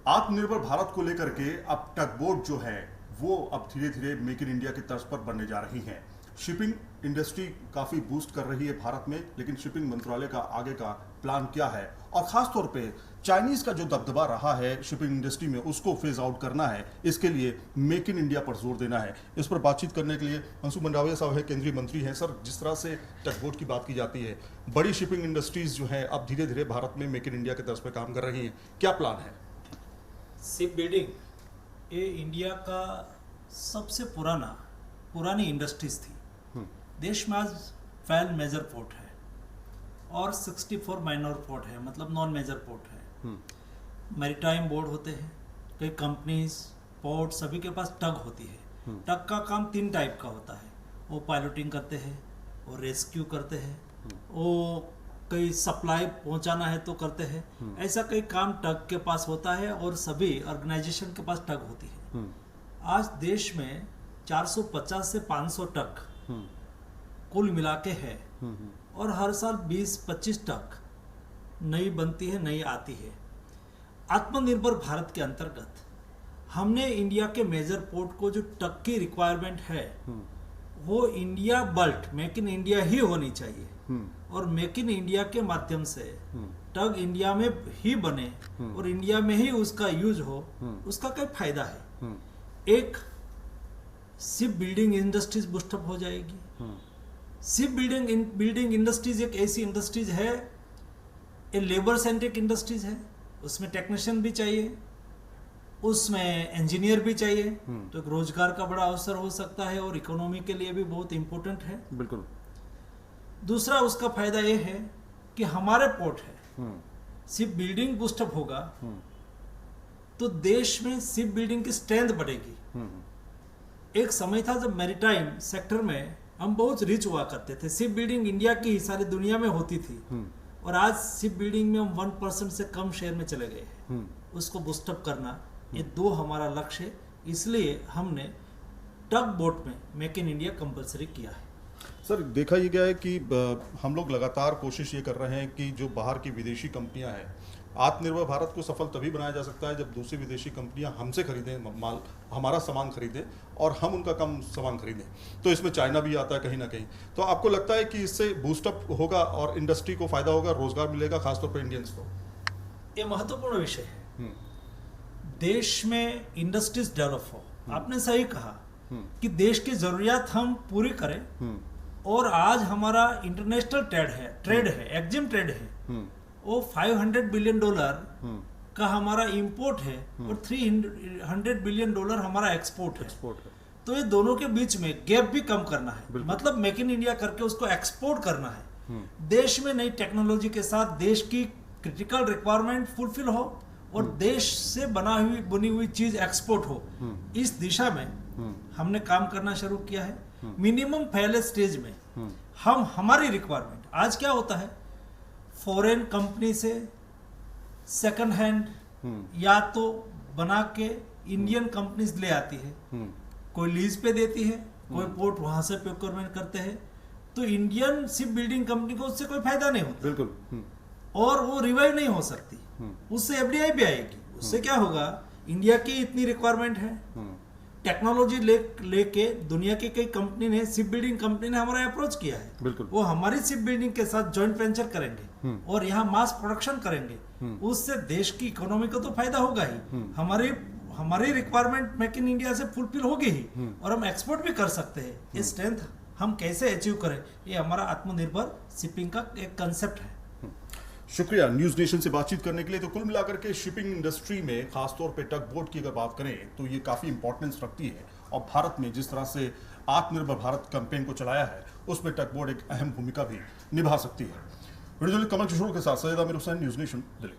आत्मनिर्भर भारत को लेकर के अब टग बोट जो है वो अब धीरे धीरे मेक इन इंडिया की तर्ज पर बनने जा रही हैं। शिपिंग इंडस्ट्री काफी बूस्ट कर रही है भारत में, लेकिन शिपिंग मंत्रालय का आगे का प्लान क्या है और खास तौर पे चाइनीज का जो दबदबा रहा है शिपिंग इंडस्ट्री में उसको फेज आउट करना है, इसके लिए मेक इन इंडिया पर जोर देना है। इस पर बातचीत करने के लिए मनसुख मंडाविया साहब है, केंद्रीय मंत्री हैं। सर, जिस तरह से टग बोट की बात की जाती है, बड़ी शिपिंग इंडस्ट्रीज जो है अब धीरे धीरे भारत में मेक इन इंडिया के तर्ज पर काम कर रही हैं, क्या प्लान है? शिप बिल्डिंग ये इंडिया का सबसे पुरानी इंडस्ट्रीज थी। देश में आज 12 मेजर पोर्ट है और 64 माइनर पोर्ट है, मतलब नॉन मेजर पोर्ट है। मैरीटाइम बोर्ड होते हैं, कई कंपनीज पोर्ट सभी के पास टग होती है। टग का काम 3 टाइप का होता है। वो पायलटिंग करते हैं, वो रेस्क्यू करते हैं, वो कई सप्लाई पहुंचाना है तो करते हैं। ऐसा कई काम टग के पास होता है और सभी ऑर्गेनाइजेशन के पास टग होती है। आज देश में 450 से 500 टग कुल मिला के है और हर साल 20-25 टग नई बनती है, नई आती है। आत्मनिर्भर भारत के अंतर्गत हमने इंडिया के मेजर पोर्ट को जो टग की रिक्वायरमेंट है वो इंडिया बल्ट मेक इन इंडिया ही होनी चाहिए और मेक इन इंडिया के माध्यम से टग इंडिया में ही बने और इंडिया में ही उसका यूज हो, उसका क्या फायदा है। एक, शिप बिल्डिंग इंडस्ट्रीज बूस्टअप हो जाएगी। शिप बिल्डिंग इंडस्ट्रीज एक ऐसी इंडस्ट्रीज है, ये लेबर सेंट्रिक इंडस्ट्रीज है, उसमें टेक्नीशियन भी चाहिए, उसमें इंजीनियर भी चाहिए, तो एक रोजगार का बड़ा अवसर हो सकता है और इकोनॉमी के लिए भी बहुत इंपॉर्टेंट है। बिल्कुल। दूसरा उसका फायदा ये है कि हमारे पोर्ट है, शिप बिल्डिंग बूस्टअप होगा तो देश में शिप बिल्डिंग की स्ट्रेंथ बढ़ेगी। एक समय था जब मैरीटाइम सेक्टर में हम बहुत रिच हुआ करते थे, शिप बिल्डिंग इंडिया की सारी दुनिया में होती थी और आज शिप बिल्डिंग में हम 1% से कम शेयर में चले गए हैं। उसको बूस्टअप करना, ये 2 हमारा लक्ष्य है, इसलिए हमने टग बोट में मेक इन इंडिया कंपलसरी किया है। सर, देखा ये गया है कि हम लोग लगातार कोशिश ये कर रहे हैं कि जो बाहर की विदेशी कंपनियां हैं, आत्मनिर्भर भारत को सफल तभी बनाया जा सकता है जब दूसरी विदेशी कंपनियां हमसे खरीदें माल, हमारा सामान खरीदें और हम उनका कम सामान खरीदें। तो इसमें चाइना भी आता है कहीं ना कहीं। तो आपको लगता है कि इससे बूस्टअप होगा और इंडस्ट्री को फायदा होगा, रोजगार मिलेगा, खासतौर पर इंडियंस को? ये महत्वपूर्ण विषय है। देश में इंडस्ट्रीज डेवलप हो, आपने सही कहा कि देश की जरूरियात हम पूरी करें और आज हमारा इंटरनेशनल ट्रेड है, एक्जिम ट्रेड है, वो $500 बिलियन का हमारा इंपोर्ट है और $300 बिलियन हमारा एक्सपोर्ट है। तो ये दोनों के बीच में गैप भी कम करना है, मतलब मेक इन इंडिया करके उसको एक्सपोर्ट करना है। देश में नई टेक्नोलॉजी के साथ देश की क्रिटिकल रिक्वायरमेंट फुलफिल हो और देश से बनी हुई चीज एक्सपोर्ट हो, इस दिशा में हमने काम करना शुरू किया है। मिनिमम पहले स्टेज में हम हमारी रिक्वायरमेंट, आज क्या होता है, फॉरेन कंपनी से सेकंड हैंड या तो बना के इंडियन कंपनीज ले आती है, कोई लीज पे देती है, कोई पोर्ट वहां से प्रोक्योरमेंट करते हैं, तो इंडियन शिप बिल्डिंग कंपनी को उससे कोई फायदा नहीं होता। बिल्कुल। और वो रिवाइव नहीं हो सकती, उससे एफडीआई भी आएगी। उससे क्या होगा, इंडिया की इतनी रिक्वायरमेंट है, टेक्नोलॉजी लेके दुनिया की कई कंपनी ने, शिप बिल्डिंग कंपनी ने हमारा अप्रोच किया है। बिल्कुल। वो हमारी शिप बिल्डिंग के साथ जॉइंट वेंचर करेंगे और यहाँ मास प्रोडक्शन करेंगे, उससे देश की इकोनॉमी को तो फायदा होगा ही, हमारी रिक्वायरमेंट मेक इन इंडिया से फुलफिल होगी ही और हम एक्सपोर्ट भी कर सकते हैं। ये स्ट्रेंथ हम कैसे अचीव करें, ये हमारा आत्मनिर्भर शिपिंग का एक कंसेप्ट है। शुक्रिया न्यूज नेशन से बातचीत करने के लिए। तो कुल मिलाकर के शिपिंग इंडस्ट्री में खासतौर पे टग बोट की अगर बात करें तो ये काफ़ी इंपॉर्टेंस रखती है और भारत में जिस तरह से आत्मनिर्भर भारत कैंपेन को चलाया है उसमें टग बोट एक अहम भूमिका भी निभा सकती है। वीडियो कमल किशोर के साथ सैयद आमिर हुसैन, न्यूज नेशन, दिल्ली।